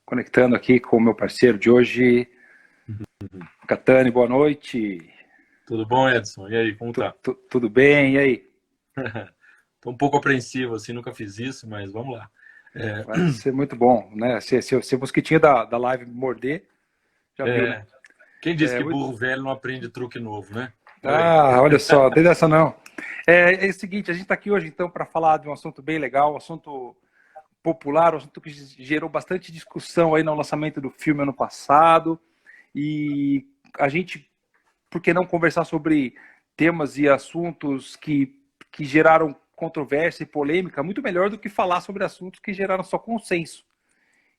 Conectando aqui com o meu parceiro de hoje, Catani, boa noite. Tudo bom, Edson? E aí, como tá? Tudo bem? E aí? Tô um pouco apreensivo, assim, nunca fiz isso, mas vamos lá. Vai ser muito bom, né? Se o mosquitinho da live morder, já viu, né? Quem disse que burro velho não aprende truque novo, né? Olha só, não tem dessa não. É o seguinte, a gente está aqui hoje, então, para falar de um assunto bem legal, um assunto popular, um assunto que gerou bastante discussão aí no lançamento do filme ano passado. E a gente, por que não conversar sobre temas e assuntos que geraram controvérsia e polêmica, muito melhor do que falar sobre assuntos que geraram só consenso.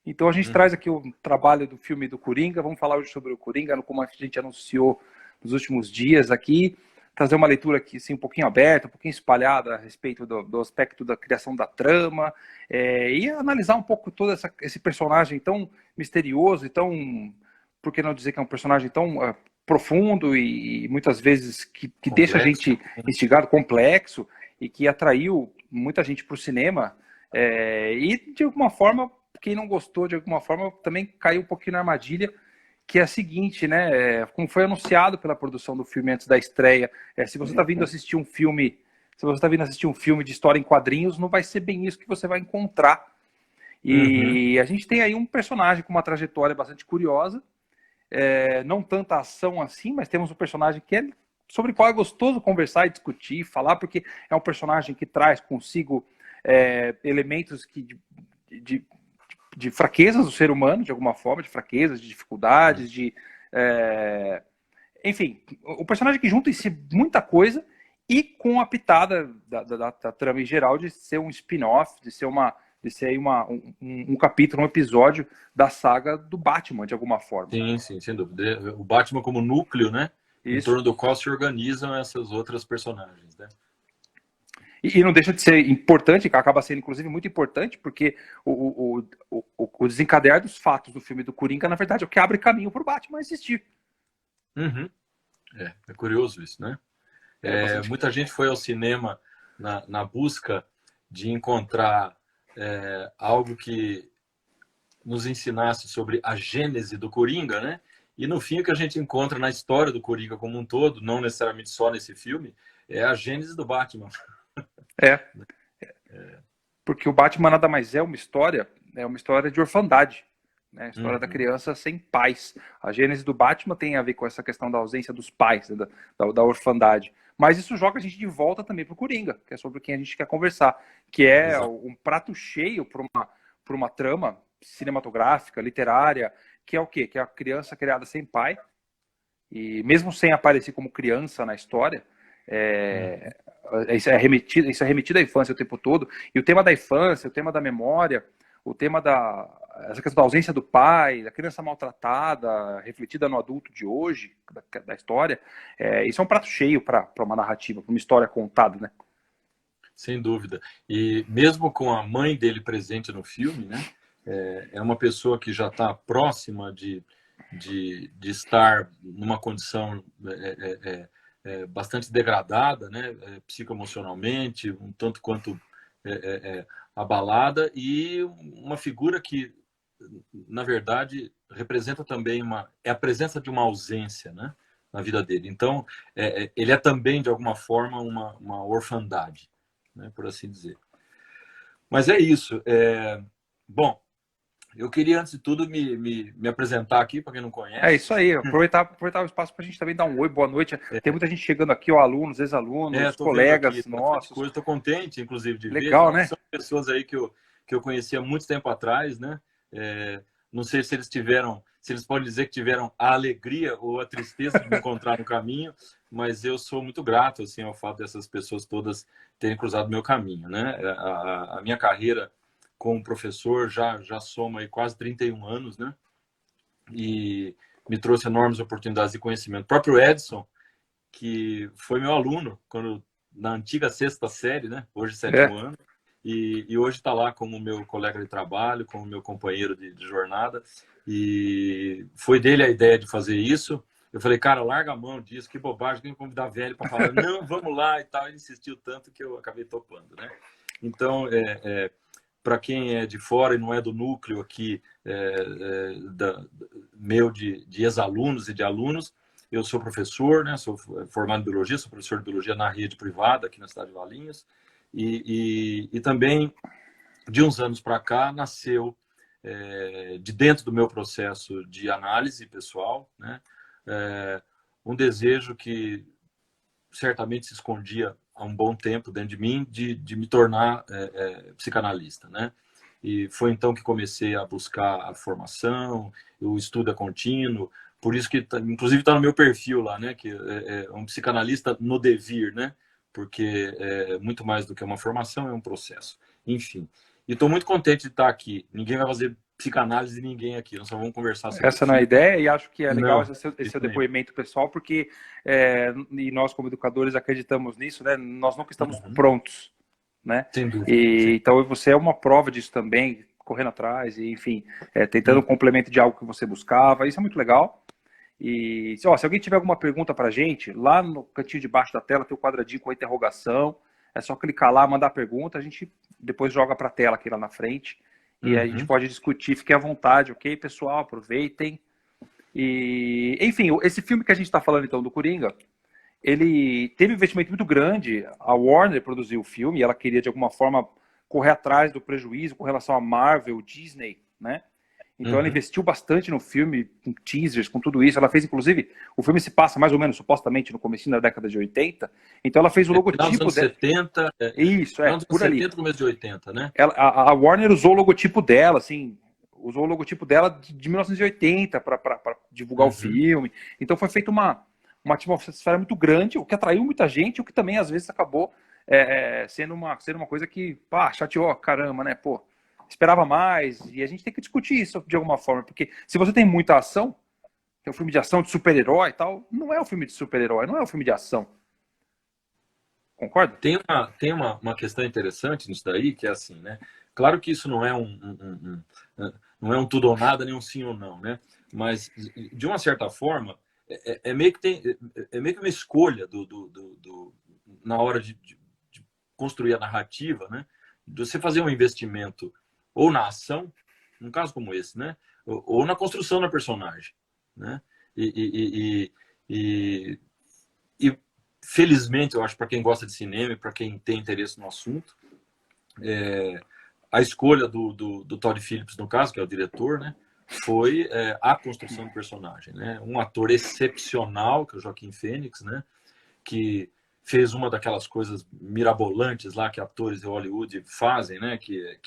Então a gente traz aqui o trabalho do filme do Coringa, vamos falar hoje sobre o Coringa, como a gente anunciou nos últimos dias aqui, trazer uma leitura aqui assim, um pouquinho aberta, um pouquinho espalhada a respeito do aspecto da criação da trama, e analisar um pouco todo esse personagem tão misterioso e tão, por que não dizer que é um personagem tão profundo e muitas vezes que deixa a gente instigado, complexo, e que atraiu muita gente para o cinema, e de alguma forma, quem não gostou de alguma forma também caiu um pouquinho na armadilha, que é a seguinte, né? Como foi anunciado pela produção do filme antes da estreia, se você está vindo assistir um filme, se você está vindo assistir um filme de história em quadrinhos, não vai ser bem isso que você vai encontrar. E a gente tem aí um personagem com uma trajetória bastante curiosa, não tanta ação assim, mas temos um personagem sobre o qual é gostoso conversar e discutir, falar, porque é um personagem que traz consigo elementos de fraquezas do ser humano, de alguma forma, de fraquezas, de dificuldades, enfim, o personagem que junta em si muita coisa e com a pitada da trama em geral de ser um spin-off, de ser um capítulo, um episódio da saga do Batman, de alguma forma. Sim, sem dúvida. O Batman como núcleo, né? Isso. Em torno do qual se organizam essas outras personagens, né? E não deixa de ser importante, acaba sendo inclusive muito importante, porque o desencadear dos fatos do filme do Coringa, na verdade, é o que abre caminho para o Batman existir. É curioso isso, né? Muita gente foi ao cinema na busca de encontrar algo que nos ensinasse sobre a gênese do Coringa, né? E no fim o que a gente encontra na história do Coringa como um todo, não necessariamente só nesse filme, é a gênese do Batman. Porque o Batman nada mais é uma história de orfandade, né? A história da criança sem pais. A gênese do Batman tem a ver com essa questão da ausência dos pais, né? da orfandade. Mas isso joga a gente de volta também para o Coringa, que é sobre quem a gente quer conversar, que é um prato cheio para uma trama cinematográfica, literária, que é o quê? Que é a criança criada sem pai, e mesmo sem aparecer como criança na história, isso é remetido à infância o tempo todo. E o tema da infância, o tema da memória, o tema essa questão da ausência do pai, da criança maltratada, refletida no adulto de hoje, da história, isso é um prato cheio para uma narrativa, para uma história contada, né? Sem dúvida. E mesmo com a mãe dele presente no filme, né? É uma pessoa que já está próxima de estar numa condição bastante degradada, né? Psicoemocionalmente, um tanto quanto abalada, e uma figura que, na verdade, representa também a presença de uma ausência, né? Na vida dele. Então, ele é também, de alguma forma, uma orfandade, né? Por assim dizer. Mas é isso. Bom, eu queria, antes de tudo, me apresentar aqui, para quem não conhece. É isso aí, aproveitar o espaço para a gente também dar um oi, boa noite. Tem muita gente chegando aqui, alunos, ex-alunos, colegas nossos. Estou contente, inclusive, de Legal, ver. né? São pessoas aí que eu conheci há muito tempo atrás, né? Não sei se eles podem dizer que tiveram a alegria ou a tristeza de me encontrar no caminho, mas eu sou muito grato, assim, ao fato dessas pessoas todas terem cruzado meu caminho, né? A minha carreira como professor já soma aí quase 31 anos, né? E me trouxe enormes oportunidades de conhecimento. O próprio Edson, que foi meu aluno na antiga sexta série, né? Hoje sétimo ano, e hoje está lá como meu colega de trabalho, como meu companheiro de jornada, e foi dele a ideia de fazer isso. Eu falei, cara, larga a mão disso, que bobagem, tem que convidar velho para falar, não, vamos lá e tal. Ele insistiu tanto que eu acabei topando, né? Então, para quem é de fora e não é do núcleo aqui meu de ex-alunos e de alunos, eu sou professor, né? Sou formado em biologia, sou professor de biologia na rede privada aqui na cidade de Valinhos, e também de uns anos para cá nasceu de dentro do meu processo de análise pessoal, né? Um desejo que certamente se escondia há um bom tempo dentro de mim de me tornar psicanalista, né? E foi então que comecei a buscar a formação, o estudo é contínuo, por isso que inclusive está no meu perfil lá, né? Que é um psicanalista no devir, né? Porque muito mais do que uma formação, é um processo. Enfim, e estou muito contente de estar aqui. Ninguém vai fazer psicanálise de ninguém aqui, nós só vamos conversar sobre Essa não é a ideia, e acho que é legal Não, esse seu depoimento pessoal, porque e nós, como educadores, acreditamos nisso, né? Nós nunca estamos prontos, né? Sem dúvida. Então você é uma prova disso também, correndo atrás, e, enfim, tentando um complemento de algo que você buscava, isso é muito legal. E se alguém tiver alguma pergunta pra gente, lá no cantinho de baixo da tela tem o quadradinho com a interrogação, é só clicar lá, mandar pergunta, a gente depois joga pra tela aqui lá na frente, e a gente pode discutir, fiquem à vontade, ok, pessoal? Aproveitem. E, enfim, esse filme que a gente está falando, então, do Coringa, ele teve um investimento muito grande, a Warner produziu o filme, e ela queria, de alguma forma, correr atrás do prejuízo com relação a Marvel, Disney, né? Então ela investiu bastante no filme, com teasers, com tudo isso. Ela fez, inclusive, o filme se passa mais ou menos, supostamente, no comecinho da década de 80. Então ela fez o logotipo... Final dos anos 70, isso, final dos por anos ali. 70, começo de 80, né? A Warner usou o logotipo dela, assim, usou o logotipo dela de 1980 para divulgar o filme. Então foi feita uma atmosfera muito grande, o que atraiu muita gente, o que também, às vezes, acabou sendo uma coisa que, pá, chateou, caramba, né, pô. Esperava mais, e a gente tem que discutir isso de alguma forma, porque se você tem muita ação, tem um filme de ação de super-herói e tal, não é um filme de super-herói, não é um filme de ação. Concorda? Tem uma questão interessante nisso daí, que é assim, né? Claro que isso não é não é um tudo ou nada, nem um sim ou não, né? Mas, de uma certa forma, é meio que uma escolha na hora de construir a narrativa, né? De você fazer um investimento ou na ação, num caso como esse, né? Ou na construção da personagem, né? E felizmente, eu acho, para quem gosta de cinema e para quem tem interesse no assunto, a escolha do Todd Phillips, no caso, que é o diretor, né? Foi a construção do personagem, né? Um ator excepcional, que é o Joaquin Phoenix, né? Que fez uma daquelas coisas mirabolantes lá que atores de Hollywood fazem, né? Que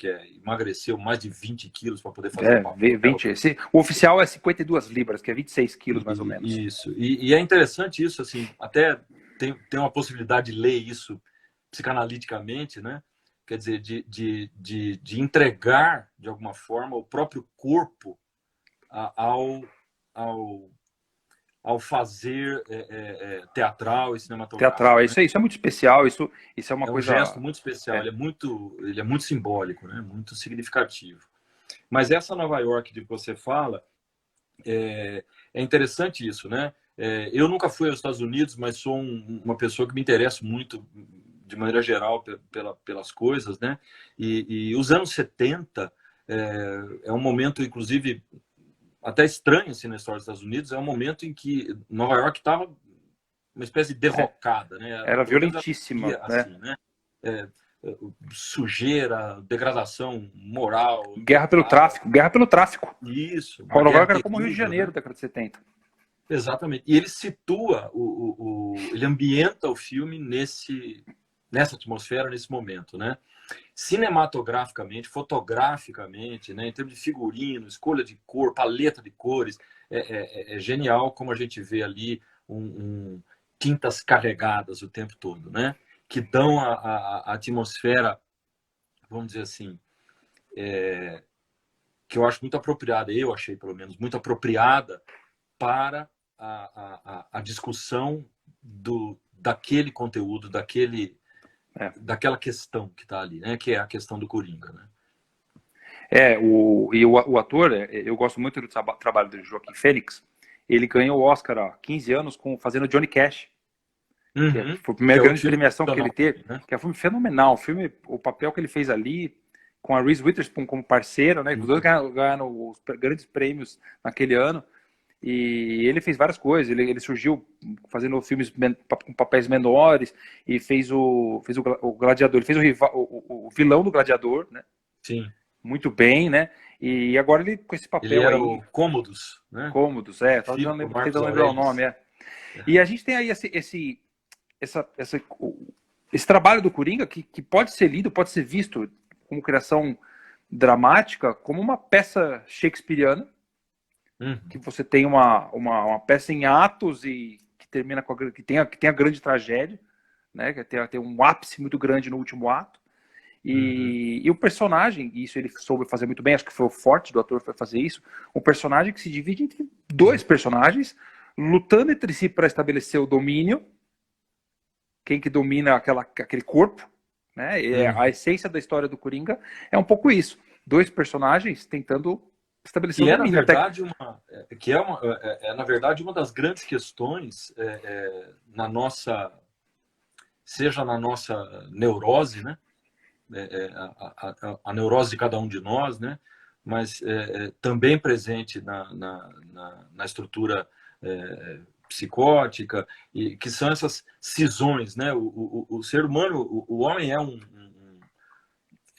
emagreceu mais de 20 quilos para poder fazer o papel. 20, o oficial é 52 libras, que é 26 quilos, mais ou menos. Isso. E é interessante isso, assim, até tem uma possibilidade de ler isso psicanaliticamente, né? Quer dizer, de entregar, de alguma forma, o próprio corpo ao fazer teatral e cinematográfico. Teatral, né? isso é muito especial, isso é uma coisa... É um gesto muito especial, ele é muito simbólico, né? Muito significativo. Mas essa Nova York de que você fala, é interessante isso, né? Eu nunca fui aos Estados Unidos, mas sou uma pessoa que me interessa muito, de maneira geral, pelas coisas, né? E os anos 70 é um momento, inclusive, até estranho assim, na história dos Estados Unidos, é um momento em que Nova York estava uma espécie de derrocada, né? Era violentíssima, assim, né? Sujeira, degradação moral. Guerra pelo tráfico. Isso. Nova York era como o Rio de Janeiro, né? Década de 70. Exatamente. E ele situa, ele ambienta o filme nessa atmosfera, nesse momento, né? Cinematograficamente, fotograficamente, né? Em termos de figurino, escolha de cor, paleta de cores, é genial como a gente vê ali tintas carregadas o tempo todo, né? Que dão a atmosfera, vamos dizer assim, que eu acho muito apropriada, eu achei pelo menos muito apropriada para a discussão daquele conteúdo, daquela questão que está ali, né? Que é a questão do Coringa, né? O ator, eu gosto muito do trabalho do Joaquin Phoenix. Ele ganhou o Oscar há 15 anos fazendo Johnny Cash. Foi a primeira grande premiação que ele teve, né? Que é um filme fenomenal. O papel que ele fez ali, com a Reese Witherspoon como parceira, né? Os dois ganharam os grandes prêmios naquele ano. E ele fez várias coisas. Ele surgiu fazendo filmes com papéis menores e fez o Gladiador. Ele fez o vilão do Gladiador, né? Sim. Muito bem, né? E agora ele com esse papel ele era aí... o Cômodos, né? Cômodos, tava tentando lembrar o nome, E a gente tem aí esse trabalho do Coringa que pode ser lido, pode ser visto como criação dramática, como uma peça shakespeariana, que você tem uma peça em atos e que termina que tem a grande tragédia, né? Que tem um ápice muito grande no último ato. E o personagem, isso ele soube fazer muito bem, acho que foi o forte do ator foi fazer isso, um personagem que se divide entre dois personagens lutando entre si para estabelecer o domínio, quem que domina aquele corpo, né? A essência da história do Coringa é um pouco isso, dois personagens tentando estabelecer o domínio. Na verdade uma das grandes questões seja na nossa neurose, né? A neurose de cada um de nós, né? Mas também presente na estrutura psicótica, e que são essas cisões, né? O ser humano, o homem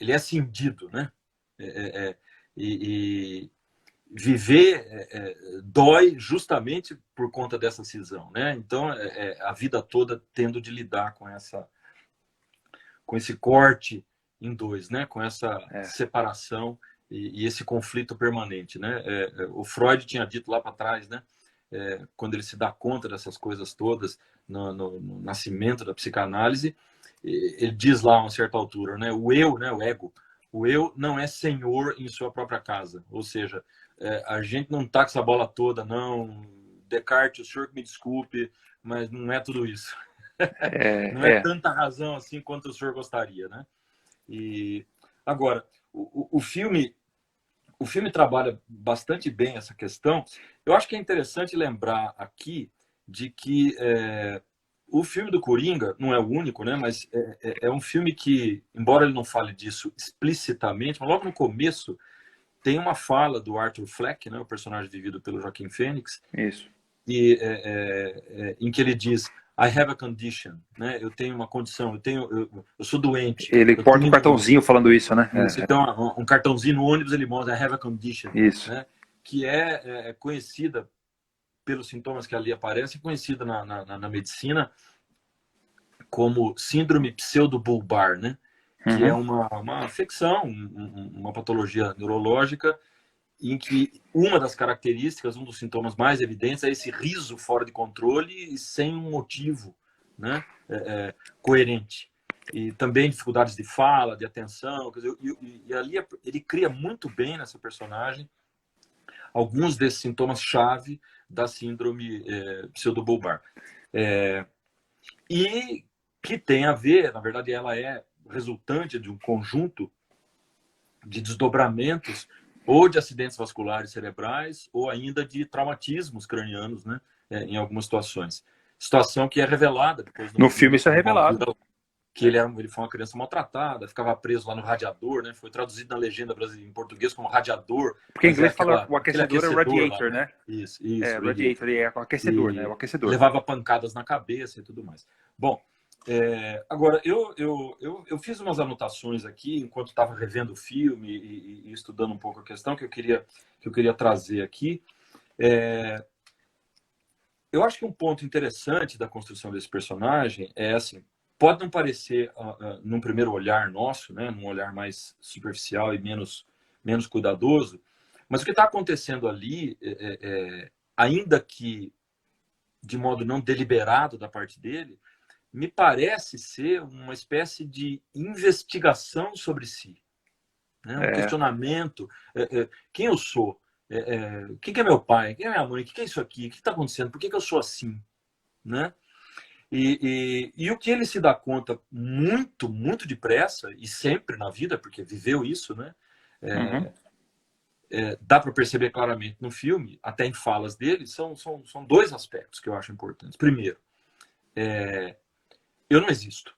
ele é cindido, né? E viver dói justamente por conta dessa cisão, né? Então a vida toda tendo de lidar com esse corte em dois, né? Com essa separação e esse conflito permanente, né? O Freud tinha dito lá para trás, né? Quando ele se dá conta dessas coisas todas no nascimento da psicanálise, ele diz lá a uma certa altura, né? O eu, né? O ego, o eu não é senhor em sua própria casa, ou seja, a gente não tá com essa bola toda, não. Descartes, o senhor que me desculpe, mas não é tudo isso. Não é tanta razão assim quanto o senhor gostaria, né? E agora o filme trabalha bastante bem essa questão. Eu acho que é interessante lembrar aqui de que o filme do Coringa não é o único, né? Mas é um filme que, embora ele não fale disso explicitamente, mas logo no começo tem uma fala do Arthur Fleck, né? O personagem vivido pelo Joaquin Phoenix. Isso. E em que ele diz: I have a condition, né? Eu tenho uma condição, eu sou doente. Ele porta um cartãozinho falando isso, né? Isso, então, um cartãozinho no ônibus ele mostra I have a condition, isso. Né? Que é conhecida pelos sintomas que ali aparecem, conhecida na medicina como síndrome pseudobulbar, né? Que é uma afecção, uma patologia neurológica em que uma das características, um dos sintomas mais evidentes é esse riso fora de controle e sem um motivo, né, coerente. E também dificuldades de fala, de atenção. Quer dizer, e ali ele cria muito bem nessa personagem alguns desses sintomas-chave da síndrome pseudobulbar. E que tem a ver, na verdade, ela é resultante de um conjunto de desdobramentos ou de acidentes vasculares cerebrais, ou ainda de traumatismos cranianos, né, em algumas situações. Situação que é revelada depois no filme. Isso é revelado. Que ele foi uma criança maltratada, ficava preso lá no radiador, né? Foi traduzido na legenda brasileira em português como radiador. Porque em inglês fala o aquecedor é radiator, lá, né? Isso. Radiator, é o aquecedor, né? O aquecedor. Levava pancadas na cabeça e tudo mais. Bom, agora, eu fiz umas anotações aqui enquanto estava revendo o filme e estudando um pouco a questão que eu queria trazer aqui. Eu acho que um ponto interessante da construção desse personagem é assim, pode não parecer num primeiro olhar nosso, né, num olhar mais superficial e menos cuidadoso, mas o que está acontecendo ali, ainda que de modo não deliberado da parte dele, me parece ser uma espécie de investigação sobre si, né? Um questionamento. Quem eu sou? Quem é meu pai? Quem é minha mãe? O que é isso aqui? O que está acontecendo? Por que eu sou assim? Né? E o que ele se dá conta muito, muito depressa, e sempre na vida, porque viveu isso, né? Dá para perceber claramente no filme, até em falas dele, são dois aspectos que eu acho importantes. Primeiro, eu não existo.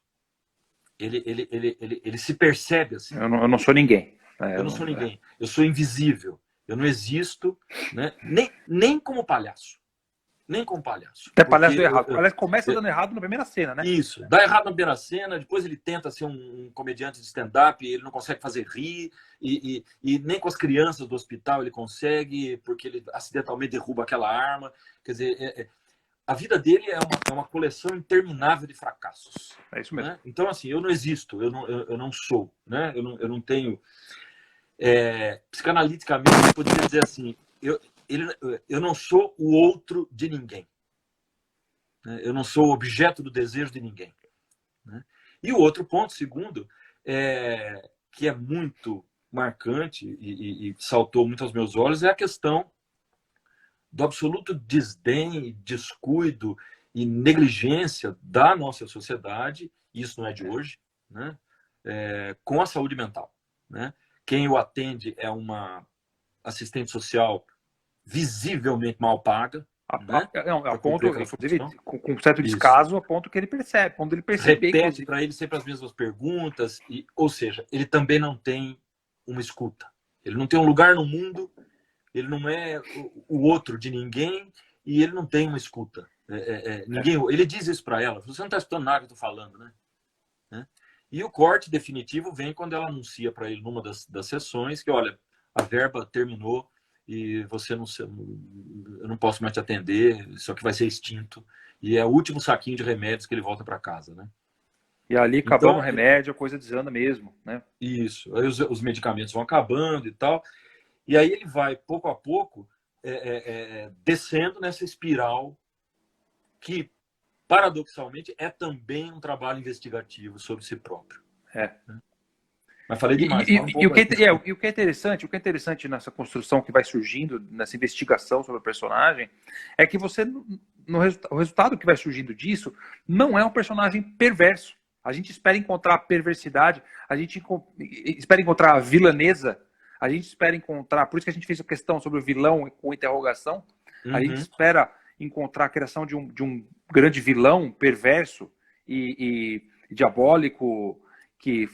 Ele se percebe assim. Eu não sou ninguém. Eu não sou ninguém. Eu sou invisível. Eu não existo, né? Nem como palhaço. Nem como palhaço. Até palhaço deu errado. Aliás, começa dando errado na primeira cena, né? Isso. Dá errado na primeira cena, depois ele tenta ser um comediante de stand-up, ele não consegue fazer rir, e nem com as crianças do hospital ele consegue, porque ele acidentalmente derruba aquela arma. Quer dizer, a vida dele é uma coleção interminável de fracassos. É isso mesmo. Né? Então, assim, eu não existo, eu não sou. Né? Eu não tenho... psicanaliticamente, eu poderia dizer assim, eu não sou o outro de ninguém. Eu não sou o objeto do desejo de ninguém. Né? E o outro ponto, segundo, que é muito marcante e saltou muito aos meus olhos, é a questão do absoluto desdém, descuido e negligência da nossa sociedade, isso não é de hoje, né? Com a saúde mental. Né? Quem o atende é uma assistente social visivelmente mal paga. Né? A ponto, inclusive, com certo descaso, a ponto que ele percebe. Quando ele perceber, repete para ele sempre as mesmas perguntas, ou seja, ele também não tem uma escuta. Ele não tem um lugar no mundo, ele não é o outro de ninguém e ele não tem uma escuta. Ele diz isso para ela: você não está escutando nada que eu estou falando, né? E o corte definitivo vem quando ela anuncia para ele numa das sessões que, olha, a verba terminou e eu não posso mais te atender, isso aqui vai ser extinto. E é o último saquinho de remédios que ele volta para casa, né? E ali, acabando o remédio, a coisa desanda mesmo, né? Isso. Aí os medicamentos vão acabando e tal. E aí ele vai, pouco a pouco, descendo nessa espiral que, paradoxalmente, é também um trabalho investigativo sobre si próprio. Mas falei demais. E o que é interessante nessa construção que vai surgindo, nessa investigação sobre o personagem, é que você, o resultado que vai surgindo disso não é um personagem perverso. A gente espera encontrar a perversidade, a gente espera encontrar a vilanesa, a gente espera encontrar, por isso que a gente fez a questão sobre o vilão com interrogação, a gente espera encontrar a criação de um grande vilão perverso e diabólico, que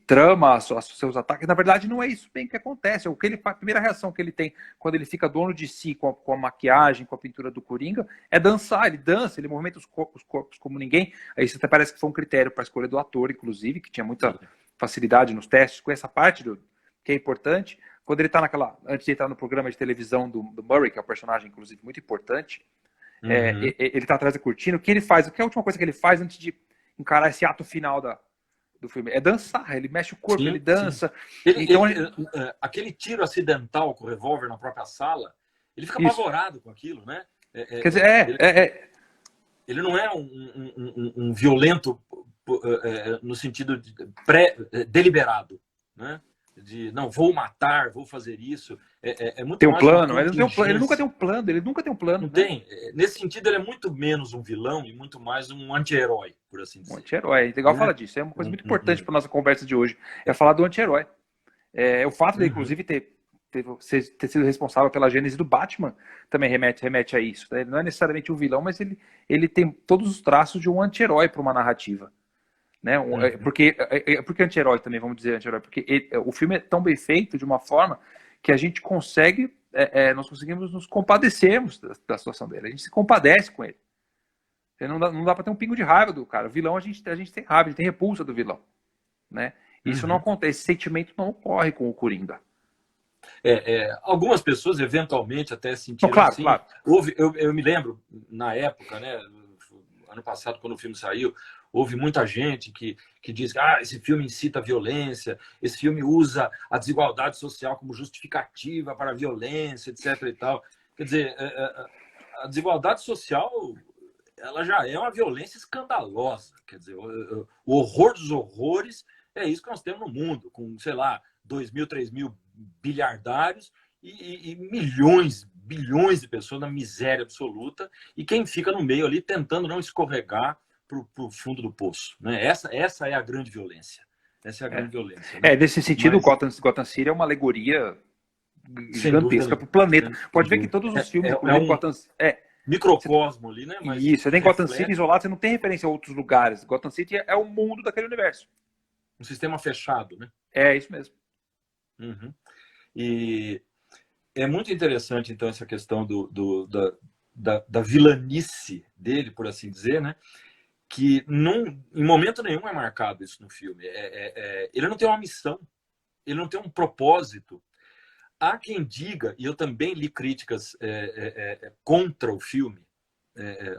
trama os seus ataques. Na verdade, não é isso bem que acontece. O que ele faz, a primeira reação que ele tem quando ele fica dono de si com a maquiagem, com a pintura do Coringa, é dançar. Ele dança, ele movimenta os corpos como ninguém. Aí isso até parece que foi um critério para a escolha do ator, inclusive, que tinha muita facilidade nos testes com essa parte que é importante. Quando ele está antes de entrar no programa de televisão do Murray, que é um personagem, inclusive, muito importante, ele está atrás da cortina. O que ele faz? O que é a última coisa que ele faz antes de encarar esse ato final do filme? É dançar. Ele mexe o corpo, ele dança. Aquele tiro acidental com o revólver na própria sala, ele fica apavorado com aquilo, né? Quer dizer, ele não é um violento no sentido deliberado, né? De não, vou matar, vou fazer isso. Muito tem um plano, ele nunca tem um plano, ele nunca tem um plano. Não tem. Nesse sentido, ele é muito menos um vilão e muito mais um anti-herói, por assim dizer. Um anti-herói, legal falar disso. É uma coisa muito importante para nossa conversa de hoje. É falar do anti-herói. O fato dele, inclusive, ter sido responsável pela gênese do Batman também remete a isso. Ele não é necessariamente um vilão, mas ele tem todos os traços de um anti-herói para uma narrativa. Né? Porque anti-herói também, vamos dizer anti-herói, porque o filme é tão bem feito de uma forma que a gente consegue, nós conseguimos nos compadecermos da situação dele. A gente se compadece com ele. Não dá para ter um pingo de raiva do cara. O vilão, a gente tem raiva, a gente tem repulsa do vilão. Né? Isso não acontece, esse sentimento não ocorre com o Coringa. Algumas pessoas, eventualmente, até sentiram claro. Eu me lembro, na época, né, ano passado, quando o filme saiu, houve muita gente que diz que esse filme incita a violência, esse filme usa a desigualdade social como justificativa para a violência, etc. e tal. Quer dizer, a desigualdade social, ela já é uma violência escandalosa. Quer dizer, o horror dos horrores é isso que nós temos no mundo, com, sei lá, 2.000, 3.000 bilhardários e milhões, bilhões de pessoas na miséria absoluta, e quem fica no meio ali tentando não escorregar para o fundo do poço. Né? Essa é a grande violência. Essa é a grande violência. Né? Nesse sentido, Gotham City é uma alegoria gigantesca para o planeta. Pode ver que todos os filmes... microcosmo ali, né? Mas isso, você tem Gotham City isolado, você não tem referência a outros lugares. Gotham City é o mundo daquele universo. Um sistema fechado, né? É isso mesmo. Uhum. E é muito interessante, então, essa questão da vilanice dele, por assim dizer, né? Que em momento nenhum é marcado isso no filme. Ele não tem uma missão, ele não tem um propósito. Há quem diga, e eu também li críticas contra o filme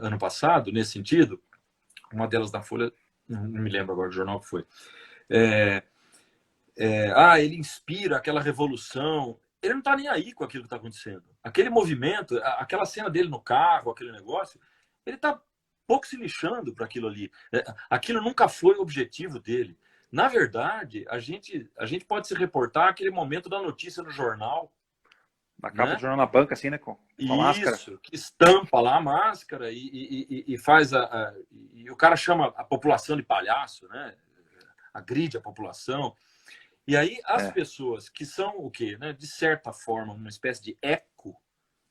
ano passado, nesse sentido, uma delas da Folha, não me lembro agora do jornal que foi. Ele inspira aquela revolução. Ele não está nem aí com aquilo que está acontecendo. Aquele movimento, aquela cena dele no carro, aquele negócio, ele está pouco se lixando para aquilo ali. Aquilo nunca foi o objetivo dele. Na verdade, a gente pode se reportar aquele momento da notícia no jornal, Na capa né? do jornal na banca, assim, né? Com a máscara. Isso, que estampa lá a máscara e faz e o cara chama a população de palhaço, né? Agride a população. E aí as pessoas que são o quê? Né? De certa forma, uma espécie de eco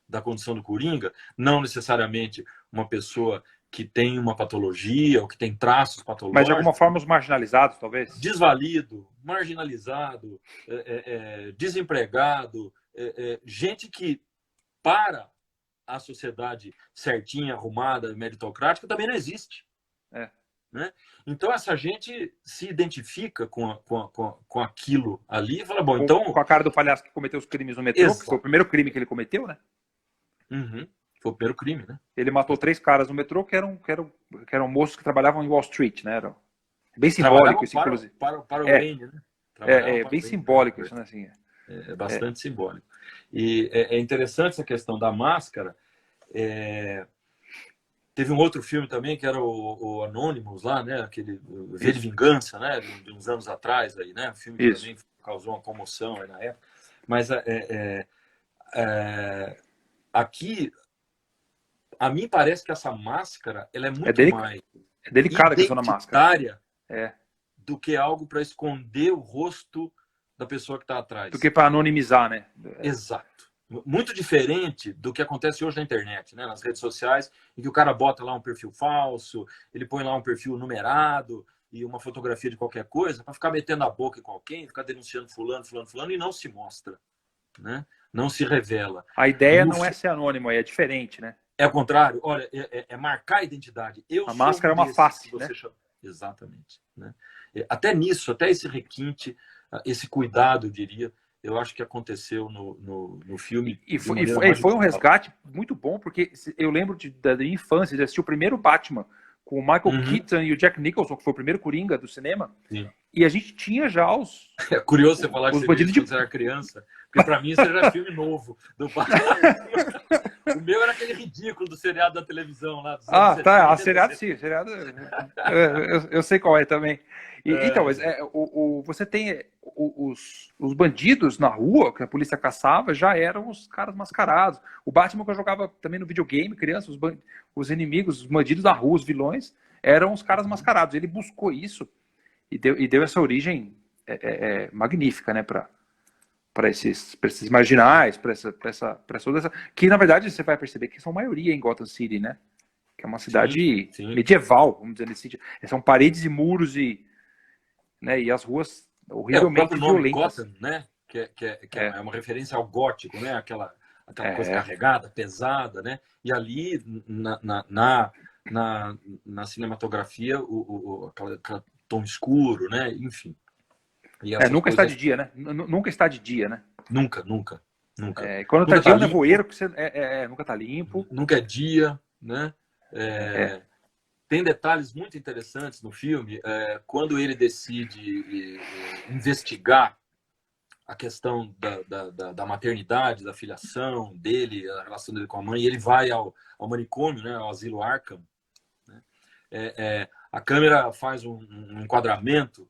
da condição do Coringa, não necessariamente uma pessoa que tem uma patologia ou que tem traços patológicos. Mas de alguma forma os marginalizados, talvez? Desvalido, marginalizado, desempregado, gente que para a sociedade certinha, arrumada, meritocrática, também não existe. Né? Então essa gente se identifica com aquilo ali e fala, bom, então... Com a cara do palhaço que cometeu os crimes no metrô, Exato. que foi o primeiro crime que ele cometeu, né? Uhum. Foi o primeiro crime, né? Ele matou 3 caras no metrô que eram moços que trabalhavam em Wall Street, né? Era bem simbólico isso, inclusive. Para o Wayne, né? Bem simbólico isso, né? Assim, É bastante simbólico. E é interessante essa questão da máscara. Teve um outro filme também, que era o Anonymous lá, né? Aquele V de Vingança, né? De uns anos atrás, aí, né? O filme que também causou uma comoção aí na época. Mas aqui, a mim parece que essa máscara ela é muito mais delicada a questão da máscara. Do que algo para esconder o rosto da pessoa que está atrás. Do que para anonimizar, né? Exato. Muito diferente do que acontece hoje na internet, né? Nas redes sociais, em que o cara bota lá um perfil falso, ele põe lá um perfil numerado e uma fotografia de qualquer coisa para ficar metendo a boca em qualquer, ficar denunciando fulano e não se mostra, né? Não se revela. A ideia não é ser anônimo, é diferente, né? É o contrário. Olha, é marcar a identidade. A máscara é uma face, né? Exatamente. Né? Até nisso, até esse requinte, esse cuidado, eu diria, eu acho que aconteceu no filme. E foi um resgate muito bom, porque eu lembro da minha infância de assistir o primeiro Batman com o Michael Keaton e o Jack Nicholson, que foi o primeiro Coringa do cinema. Sim. E a gente tinha já os... É curioso você falar que você viu quando você era criança, porque para mim isso era filme novo do Batman. O meu era aquele ridículo do seriado da televisão lá. A seriado sim, seriado... eu sei qual é também. Então, mas você tem os bandidos na rua, que a polícia caçava, já eram os caras mascarados. O Batman que eu jogava também no videogame, criança, os inimigos, os bandidos da rua, os vilões, eram os caras mascarados. Ele buscou isso e deu essa origem magnífica, né, para esses marginais, para essa que na verdade você vai perceber que são maioria em Gotham City, né? Que é uma cidade medieval, vamos dizer assim. São paredes e muros e as ruas horrivelmente violentas. Gotham, né? Que é uma referência ao gótico, né? Aquela coisa carregada, pesada, né? E ali na cinematografia aquela tom escuro, né? Enfim. Nunca está de dia, né? Nunca está de dia, né? Nunca. Quando está dia, é um nevoeiro, que você nunca está limpo. Nunca é dia, né? Tem detalhes muito interessantes no filme. Quando ele decide investigar a questão da maternidade, da filiação dele, a relação dele com a mãe, ele vai ao manicômio, né? Ao asilo Arkham. Né? A câmera faz um enquadramento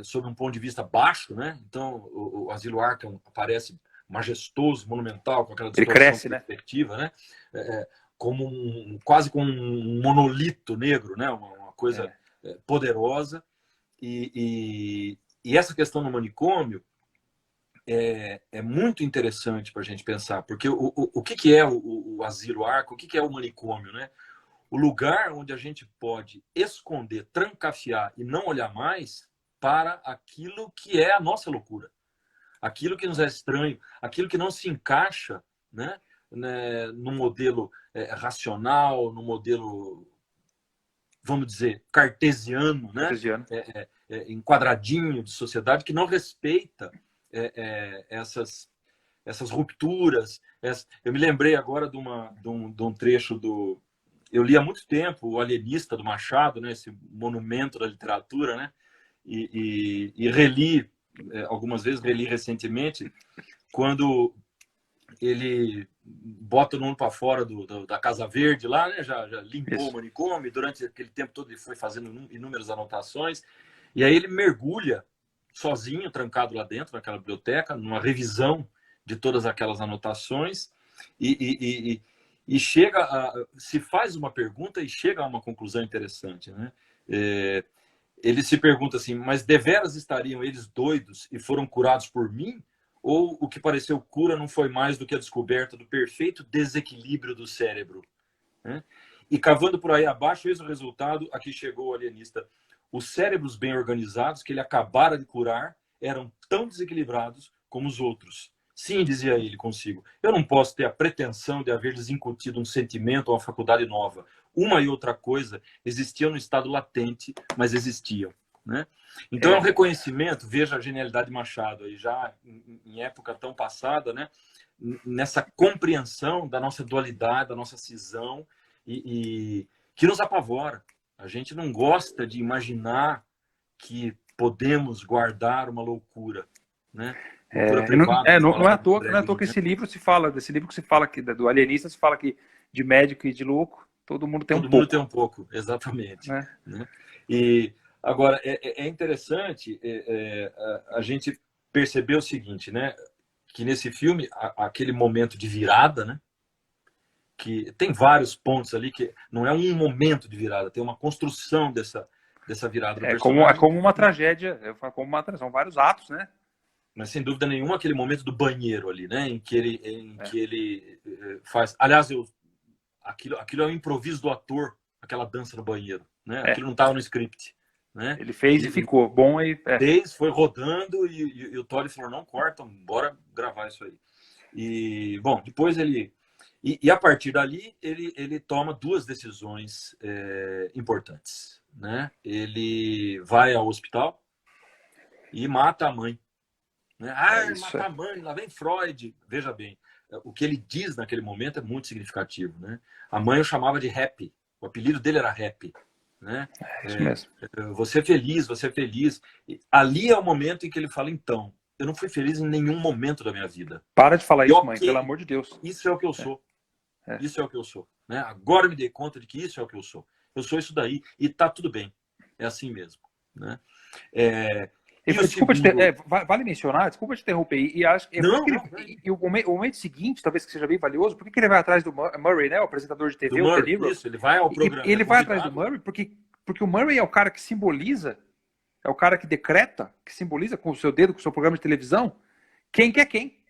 sob um ponto de vista baixo, né? Então o asilo Arkham aparece majestoso, monumental, com aquela distorção de perspectiva, né? Quase como um monolito negro, né? Uma coisa poderosa. E essa questão no manicômio é muito interessante para a gente pensar, porque o que é o asilo Arkham, o que é o manicômio, né? O lugar onde a gente pode esconder, trancafiar e não olhar mais para aquilo que é a nossa loucura. aquilo que nos é estranho, aquilo que não se encaixa, né, no modelo racional, no modelo, vamos dizer, cartesiano, né, Cartesiano. enquadradinho de sociedade, que não respeita essas rupturas. Eu me lembrei agora de um trecho do... Eu li há muito tempo O Alienista, do Machado, né, esse monumento da literatura, né, e reli algumas vezes, reli recentemente, quando ele bota o mundo para fora da Casa Verde lá, né, já limpou o manicômio, durante aquele tempo todo ele foi fazendo inúmeras anotações, e aí ele mergulha sozinho, trancado lá dentro, naquela biblioteca, numa revisão de todas aquelas anotações, e se faz uma pergunta e chega a uma conclusão interessante, né? Ele se pergunta assim, mas deveras estariam eles doidos e foram curados por mim? Ou o que pareceu cura não foi mais do que a descoberta do perfeito desequilíbrio do cérebro, né? E cavando por aí abaixo, eis o resultado a que chegou o alienista. Os cérebros bem organizados que ele acabara de curar eram tão desequilibrados como os outros. Sim, dizia ele consigo, eu não posso ter a pretensão de haver-lhes incutido um sentimento ou uma faculdade nova. Uma e outra coisa existiam no estado latente, mas existiam, né? Então é um reconhecimento, veja a genialidade de Machado, aí, já em época tão passada, né? Nessa compreensão da nossa dualidade, da nossa cisão, e que nos apavora. A gente não gosta de imaginar que podemos guardar uma loucura, né? Não é à toa que esse livro se fala, desse livro que se fala que do alienista, se fala que de médico e de louco, todo mundo tem um pouco. Todo mundo tem um pouco, exatamente. Né? E agora, é interessante a gente perceber o seguinte, né? Que nesse filme, aquele momento de virada, né? Que tem vários pontos ali, que não é um momento de virada, tem uma construção dessa virada do personagem. É como uma tragédia, são vários atos, né? Mas sem dúvida nenhuma aquele momento do banheiro ali, né? Em que ele faz... Aliás, aquilo é um improviso do ator, aquela dança no banheiro, né? Aquilo não estava no script, né? Ele fez e ficou bom. Fez, foi rodando e o Todd falou, não corta, bora gravar isso aí. E, bom, depois ele... E a partir dali, ele toma duas decisões importantes, né? Ele vai ao hospital e mata a mãe. Né? Mata a mãe, lá vem Freud. Veja bem, o que ele diz naquele momento é muito significativo, né? A mãe eu chamava de Happy, o apelido dele era Happy, né? Isso mesmo. Você é feliz, você é feliz. E ali é o momento em que ele fala, então, eu não fui feliz em nenhum momento da minha vida. Para de falar isso, mãe, pelo amor de Deus. Isso é o que eu sou. Isso é o que eu sou, né? Agora eu me dei conta de que isso é o que eu sou. Eu sou isso daí e tá tudo bem. É assim mesmo, né? Vale mencionar, desculpa te interromper, e o momento seguinte, talvez que seja bem valioso, por que ele vai atrás do Murray, né, o apresentador de TV, o Murray, isso, ele vai ao programa. Ele vai atrás do Murray porque o Murray é o cara que simboliza, é o cara que decreta, que simboliza com o seu dedo, com o seu programa de televisão, quem que é quem.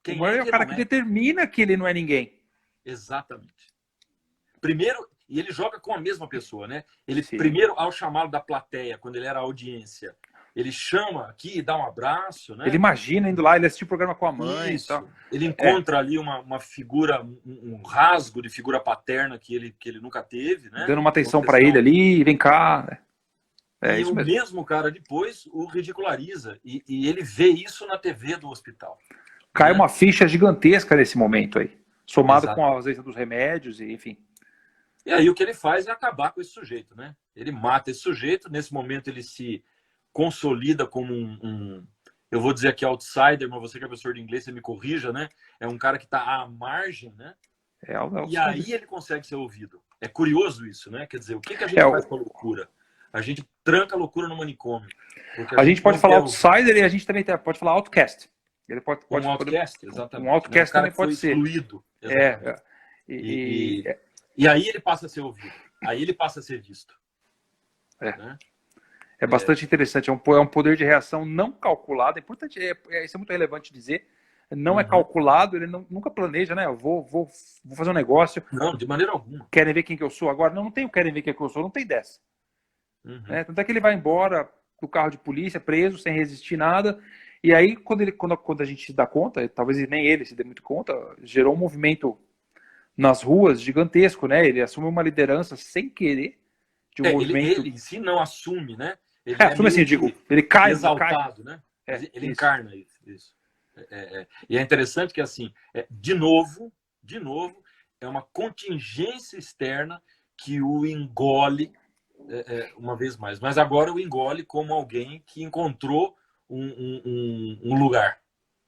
O Murray é o cara que determina que ele não é ninguém. Exatamente. Primeiro, e ele joga com a mesma pessoa, né? Ele Sim. Primeiro, ao chamado da plateia, quando ele era audiência, ele chama aqui, dá um abraço, né? Ele imagina indo lá, ele assistiu o programa com a mãe. Isso. E tal. Ele encontra ali uma figura, um rasgo de figura paterna que ele nunca teve, né? Dando uma atenção para ele ali, vem cá. E o mesmo cara depois o ridiculariza. E ele vê isso na TV do hospital. Cai uma ficha gigantesca nesse momento aí. Somado com a ausência dos remédios, e enfim. E aí o que ele faz é acabar com esse sujeito, né? Ele mata esse sujeito, nesse momento ele se consolida como eu vou dizer aqui outsider, mas você que é professor de inglês, você me corrija, né? É um cara que está à margem, né? E aí ele consegue ser ouvido. É curioso isso, né? Quer dizer, o que a gente faz com a loucura? A gente tranca a loucura no manicômio. A gente pode falar outsider e a gente também pode falar outcast. Ele pode outcast, exatamente. Um outcast também pode ser. Excluído. E aí ele passa a ser ouvido. Aí ele passa a ser visto. Né? É bastante interessante. É um poder de reação não calculado. É importante, isso é muito relevante dizer. Não é calculado, ele nunca planeja, né? Eu vou fazer um negócio. Não, de maneira alguma. Querem ver quem que eu sou agora? Não tem o querem ver quem que eu sou, não tem dessa. Tanto é que ele vai embora do carro de polícia, preso, sem resistir nada. E aí, quando a gente se dá conta, talvez nem ele se dê muito conta, gerou um movimento nas ruas gigantesco, né? Ele assume uma liderança sem querer de um movimento. Ele em si não assume, né? Ele é Assume assim, meio eu digo, que ele cai, exaltado, né? Mas ele isso. encarna isso. E é interessante que, assim, de novo, é uma contingência externa que o engole uma vez mais. Mas agora o engole como alguém que encontrou um lugar,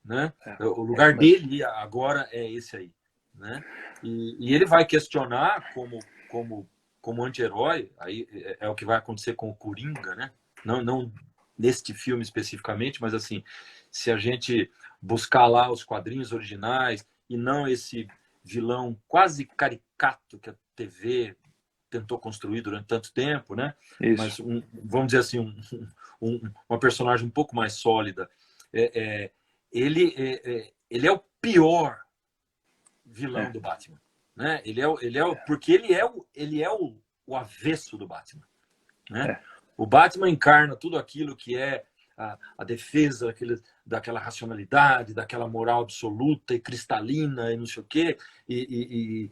né? O lugar dele agora é esse aí, né? E ele vai questionar como anti-herói, aí é o que vai acontecer com o Coringa, né? Não neste filme especificamente, mas assim, se a gente buscar lá os quadrinhos originais e não esse vilão quase caricato que a TV tentou construir durante tanto tempo, né? Isso. Mas vamos dizer assim, uma personagem um pouco mais sólida. Ele é o pior vilão do Batman, né? Porque ele é o avesso do Batman, né? O Batman encarna tudo aquilo que é a defesa daquela racionalidade, daquela moral absoluta e cristalina e não sei o quê, e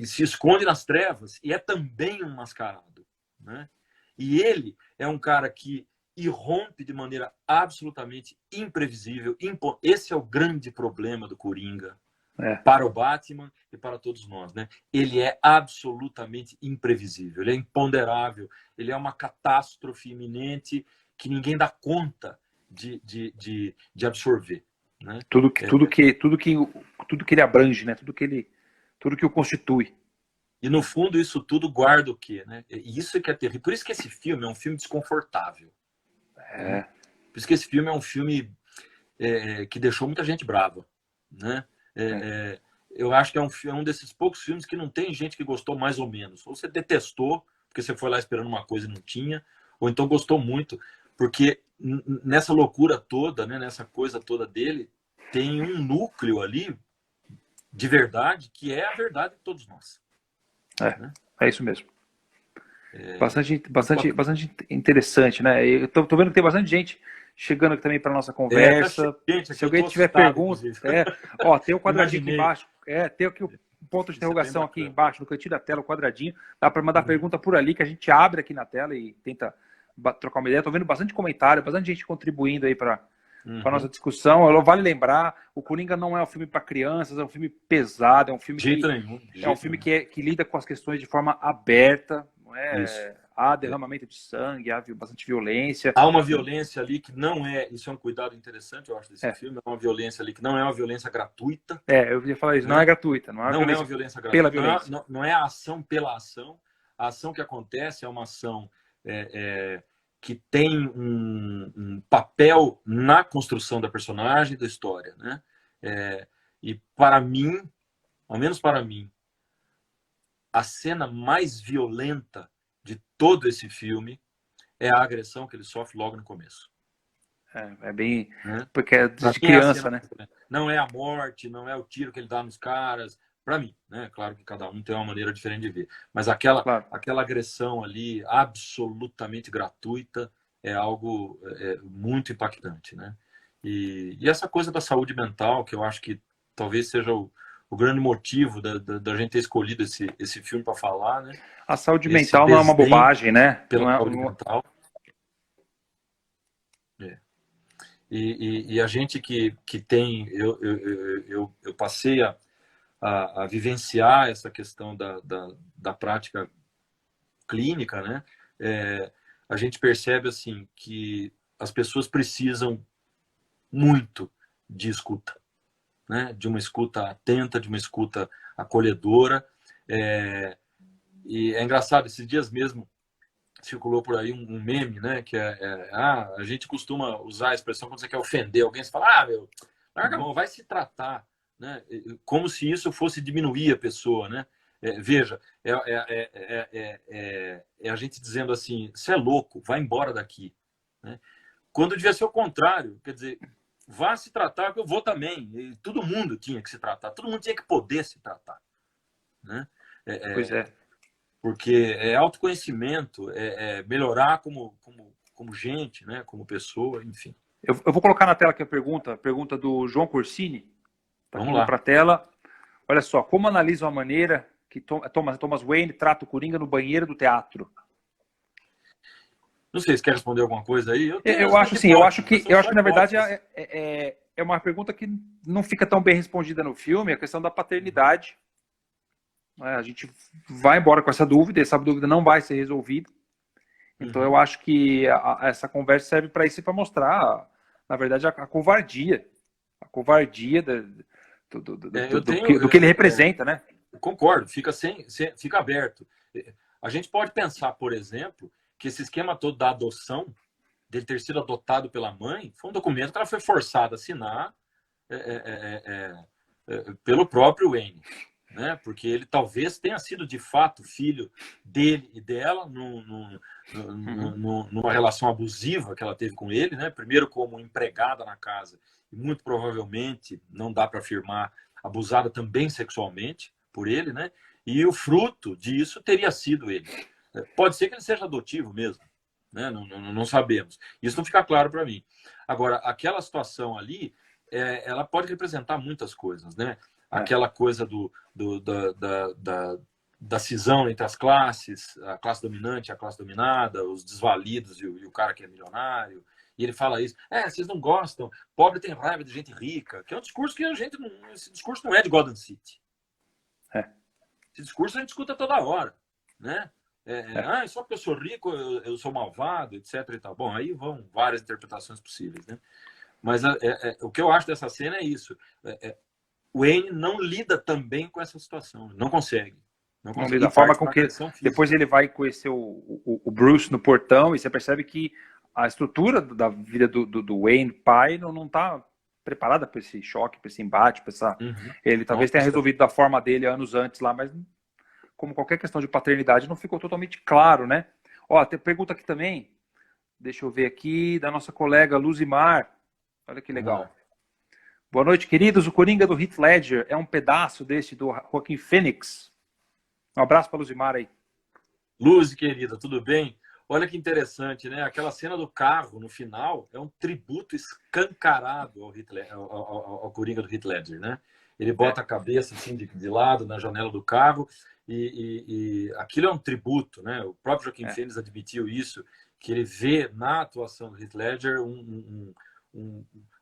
se esconde nas trevas, e é também um mascarado, né? E ele é um cara que irrompe de maneira absolutamente imprevisível. Esse é o grande problema do Coringa para o Batman e para todos nós, né? Ele é absolutamente imprevisível, ele é imponderável, ele é uma catástrofe iminente que ninguém dá conta de absorver, né? Tudo que ele abrange, né? Tudo que o constitui. E no fundo isso tudo guarda o quê, né? E isso que é terrível. Por isso que esse filme é um filme desconfortável. Né? Por isso que esse filme é um filme que deixou muita gente brava, né? Eu acho que é um desses poucos filmes que não tem gente que gostou mais ou menos. Ou você detestou, porque você foi lá esperando uma coisa e não tinha, ou então gostou muito, porque nessa loucura toda, né, nessa coisa toda dele, tem um núcleo ali de verdade que é a verdade de todos nós. É isso mesmo. Bastante interessante, né? Eu tô vendo que tem bastante gente chegando aqui também para nossa conversa. Gente, se alguém tiver pergunta, tem o quadradinho aqui embaixo. Tem aqui o ponto de interrogação aqui embaixo, no cantinho da tela, o quadradinho. Dá para mandar pergunta por ali, que a gente abre aqui na tela e tenta trocar uma ideia. Tô vendo bastante comentário, bastante gente contribuindo aí para a nossa discussão. Vale lembrar, o Coringa não é um filme para crianças, é um filme pesado, é um filme que lida com as questões de forma aberta. Há derramamento de sangue, há bastante violência. Há uma violência ali que não é... Isso é um cuidado interessante, eu acho, desse filme. Há uma violência ali que não é uma violência gratuita. Eu ia falar isso, não é gratuita. Não é uma violência gratuita. Pela violência. Não é a ação pela ação. A ação que acontece é uma ação que tem um papel na construção da personagem, da história, né? E para mim, ao menos para mim, a cena mais violenta de todo esse filme é a agressão que ele sofre logo no começo. É bem... Porque é de criança, né? Não é a morte, não é o tiro que ele dá nos caras. Para mim, né? Claro que cada um tem uma maneira diferente de ver. Mas aquela agressão ali, absolutamente gratuita, é algo muito impactante, né? E essa coisa da saúde mental, que eu acho que talvez seja o grande motivo da gente ter escolhido esse filme para falar, né? A saúde mental não é uma bobagem, né? Pela saúde mental. E a gente que tem... Eu passei a vivenciar essa questão da prática clínica, né? A gente percebe assim que as pessoas precisam muito de escuta, né? De uma escuta atenta, de uma escuta acolhedora. E é engraçado, esses dias mesmo circulou por aí um meme, né? Que a gente costuma usar a expressão quando você quer ofender alguém, você fala, larga a mão, vai se tratar, né? Como se isso fosse diminuir a pessoa, né? Veja, a gente dizendo assim, você é louco, vai embora daqui, né? Quando devia ser o contrário, quer dizer, vá se tratar, que eu vou também. E todo mundo tinha que se tratar, todo mundo tinha que poder se tratar, né? Pois é. Porque é autoconhecimento, melhorar como gente, né? Como pessoa, enfim. Eu vou colocar na tela aqui a pergunta do João Corsini. Tá Vamos aqui lá. para a tela. Olha só, como analisa a maneira que Thomas Wayne trata o Coringa no banheiro do teatro? Não sei se quer responder alguma coisa aí. Eu tenho Eu as minhas acho assim, hipóteses, mas são eu acho só que na verdade hipóteses. é uma pergunta que não fica tão bem respondida no filme, a questão da paternidade. A gente vai embora com essa dúvida, essa dúvida não vai ser resolvida. Então eu acho que essa conversa serve para isso e para mostrar, na verdade, a covardia. A covardia Eu tenho, do que ele representa, né? concordo, fica aberto. A gente pode pensar, por exemplo, que esse esquema todo da adoção, dele ter sido adotado pela mãe, foi um documento que ela foi forçada a assinar pelo próprio Wayne, né? Porque ele talvez tenha sido de fato filho dele e dela numa relação abusiva que ela teve com ele, né? Primeiro como empregada na casa e muito provavelmente, não dá para afirmar, abusada também sexualmente por ele, né? E o fruto disso teria sido ele. Pode ser que ele seja adotivo mesmo, né? Não sabemos. Isso não fica claro para mim. Agora, aquela situação ali, ela pode representar muitas coisas, né? Aquela coisa da cisão entre as classes, a classe dominante e a classe dominada, os desvalidos e o cara que é milionário. E ele fala isso, vocês não gostam, pobre tem raiva de gente rica, que é um discurso que esse discurso não é de Gotham City. Esse discurso a gente escuta toda hora, né? Só porque eu sou rico, eu sou malvado, etc. E tal. Bom, aí vão várias interpretações possíveis, né? Mas o que eu acho dessa cena é isso. O Wayne não lida também com essa situação, não consegue. Não consegue. Da forma com que depois ele vai conhecer o Bruce no portão e você percebe que a estrutura da vida do Wayne pai não está preparada para esse choque, para esse embate, para essa. Ele talvez tenha resolvido da forma dele anos antes lá, mas como qualquer questão de paternidade não ficou totalmente claro, né? Ó, tem pergunta aqui também. Deixa eu ver aqui da nossa colega Luzimar. Olha que legal. Boa noite, queridos. O Coringa do Heath Ledger é um pedaço desse do Joaquin Phoenix. Um abraço para a Luzimar aí. Luz, querida, tudo bem? Olha que interessante, né? Aquela cena do carro no final é um tributo escancarado ao Coringa do Heath Ledger, né? Ele bota a cabeça assim de lado na janela do carro e aquilo é um tributo, né? O próprio Joaquin Phoenix admitiu isso, que ele vê na atuação do Heath Ledger um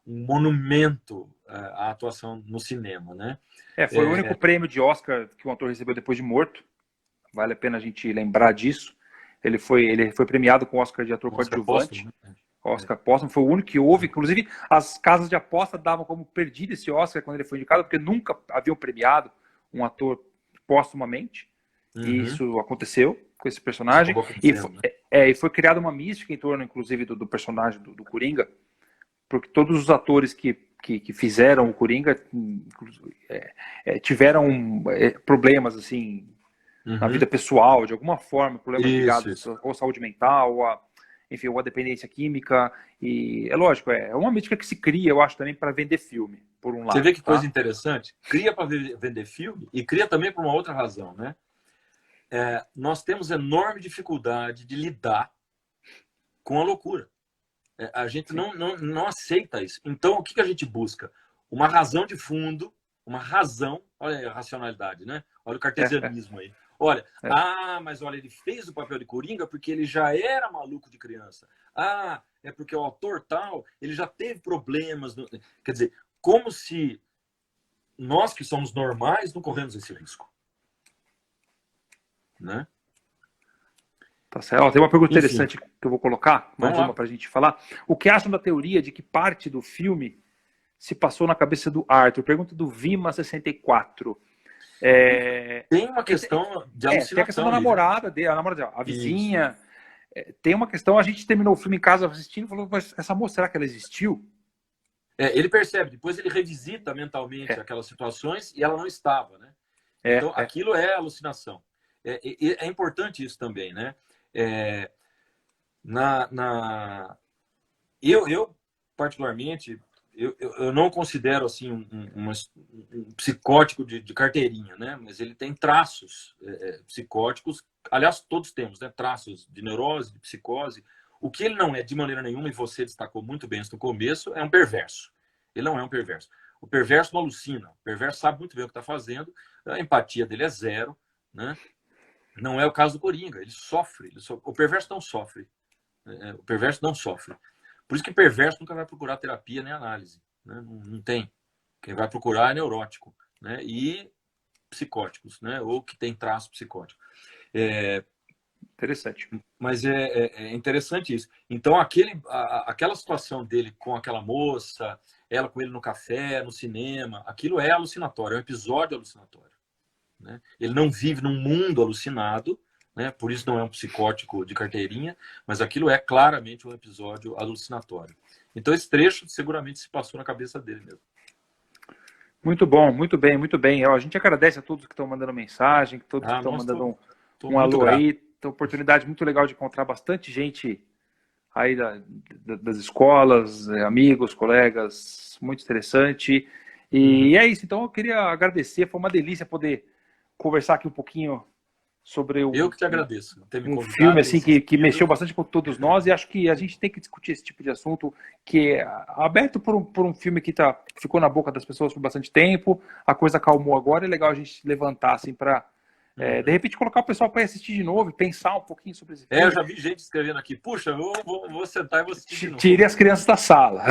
monumento à atuação no cinema, né? Foi o único prêmio de Oscar que um ator recebeu depois de morto. Vale a pena a gente lembrar disso. Ele foi premiado com o Oscar de ator coadjuvante. Oscar póstumo, foi o único que houve. Inclusive, as casas de aposta davam como perdido esse Oscar quando ele foi indicado, porque nunca haviam premiado um ator póstumamente. E isso aconteceu com esse personagem. E foi criada uma mística em torno, inclusive, do personagem do Coringa, porque todos os atores que fizeram o Coringa tiveram problemas, assim, na vida pessoal, de alguma forma, problemas ligados à saúde mental, enfim, ou à dependência química. E é lógico, é uma mística que se cria, eu acho, também para vender filme, por um lado. Você vê que coisa interessante? Cria para vender filme e cria também por uma outra razão, né? Nós temos enorme dificuldade de lidar com a loucura. A gente não aceita isso. Então, o que a gente busca? Uma razão de fundo, uma razão, olha a racionalidade, né? Olha o cartesianismo aí. Olha, mas olha, ele fez o papel de Coringa porque ele já era maluco de criança. É porque o autor tal, ele já teve problemas. Quer dizer, como se nós que somos normais não corremos esse risco. Né? Tá certo. Tem uma pergunta interessante que eu vou colocar, mais uma para a gente falar. O que acham da teoria de que parte do filme se passou na cabeça do Arthur? Pergunta do Vima64. Tem uma questão de alucinação. Tem a questão da namorada dele, a vizinha. Tem uma questão, a gente terminou o filme em casa assistindo e falou, mas essa moça, será que ela existiu? Ele percebe, depois ele revisita mentalmente aquelas situações e ela não estava, né? Então, aquilo é alucinação. É importante isso também, né? Eu particularmente, eu não considero assim um psicótico de carteirinha, né? Mas ele tem traços psicóticos. Aliás, todos temos, né? Traços de neurose, de psicose. O que ele não é de maneira nenhuma, e você destacou muito bem isso no começo, é um perverso. Ele não é um perverso. O perverso não alucina. O perverso sabe muito bem o que está fazendo. A empatia dele é zero, né? Não é o caso do Coringa. Ele sofre. O perverso não sofre. O perverso não sofre. Por isso que perverso nunca vai procurar terapia nem análise, né? Não tem. Quem vai procurar é neurótico, né? E psicóticos, né? Ou que tem traço psicótico. Interessante. Mas é interessante isso. Então, aquela situação dele com aquela moça, ela com ele no café, no cinema, aquilo é alucinatório, é um episódio alucinatório, né? Ele não vive num mundo alucinado, né? Por isso não é um psicótico de carteirinha, mas aquilo é claramente um episódio alucinatório. Então, esse trecho seguramente se passou na cabeça dele mesmo. Muito bom, muito bem, muito bem. A gente agradece a todos que estão mandando mensagem, todos que estão mandando um alô aí. Então, oportunidade muito legal de encontrar bastante gente aí das escolas, amigos, colegas, muito interessante. E é isso, então eu queria agradecer, foi uma delícia poder conversar aqui um pouquinho sobre eu que te agradeço, ter me convidado, filme assim que mexeu bastante com todos nós, e acho que a gente tem que discutir esse tipo de assunto que é aberto por um filme que ficou na boca das pessoas por bastante tempo, a coisa acalmou agora, é legal a gente levantar assim para de repente colocar o pessoal para assistir de novo e pensar um pouquinho sobre esse filme. Eu já vi gente escrevendo aqui, puxa, eu vou sentar e vou assistir de novo. Tire as crianças da sala.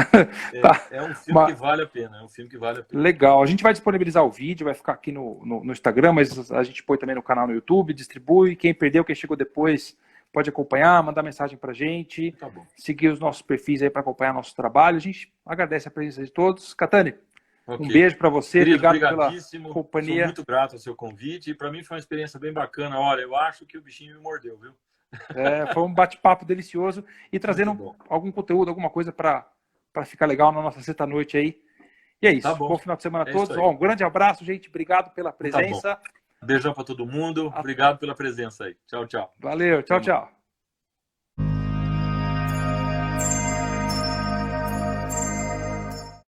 É um filme que vale a pena, é um filme que vale a pena. Legal, a gente vai disponibilizar o vídeo, vai ficar aqui no Instagram, mas a gente põe também no canal no YouTube, distribui, quem perdeu, quem chegou depois, pode acompanhar, mandar mensagem pra gente, seguir os nossos perfis aí para acompanhar nosso trabalho. A gente agradece a presença de todos. Catani, um beijo para você, querido, obrigado pela companhia. Sou muito grato ao seu convite e para mim foi uma experiência bem bacana. Olha, eu acho que o bichinho me mordeu, viu? Foi um bate-papo delicioso e trazendo algum conteúdo, alguma coisa para ficar legal na nossa sexta-noite aí. E é isso. Tá bom final de semana a todos. Um grande abraço, gente. Obrigado pela presença. Beijão para todo mundo. Obrigado pela presença aí. Tchau, tchau. Valeu. Tchau, tchau.